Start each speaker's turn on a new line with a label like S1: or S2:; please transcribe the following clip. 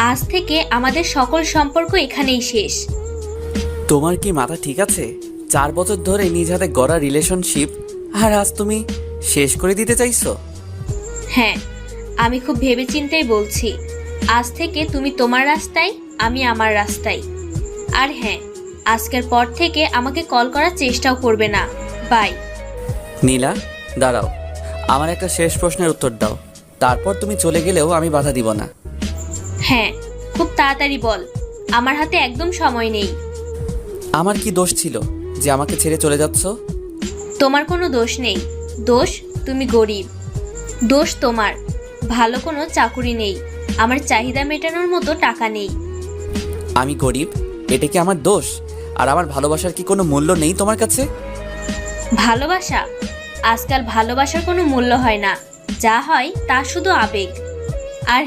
S1: আজ থেকে আমাদের সকল সম্পর্ক এখানেই শেষ।
S2: তোমার কি মাথা ঠিক আছে? 4 বছর ধরে নিজ হাতে গড়া রিলেশনশিপ, আর আজ তুমি শেষ করে দিতে চাইছো?
S1: হ্যাঁ, আমি খুব ভেবেচিন্তেই বলছি। আজ থেকে তুমি তোমার রাস্তায়, আমি আমার রাস্তায়। আর হ্যাঁ, আজকের পর থেকে আমাকে কল করার চেষ্টাও করবে না। বাই।
S2: নীলা, দাঁড়াও, আমার একটা শেষ প্রশ্নের উত্তর দাও। তারপর তুমি চলে গেলেও আমি বাধা দিব না।
S1: হ্যাঁ, খুব তাড়াতাড়ি বল, আমার হাতে একদম সময় নেই।
S2: আমার কি দোষ ছিল যে আমাকে ছেড়ে চলে যাচ্ছ?
S1: তোমার কোনো দোষ নেই। দোষ তুমি গরিব। দোষ তোমার, ভালো কোনো চাকুরি নেই, আমার চাহিদা মেটানোর মতো টাকা নেই।
S2: আমি গরিব, এটা কি আমার দোষ? আর আমার ভালোবাসার কি কোনো মূল্য নেই তোমার কাছে?
S1: ভালোবাসা? আজকাল ভালোবাসার কোনো মূল্য হয় না, যা হয় তা শুধু আবেগ।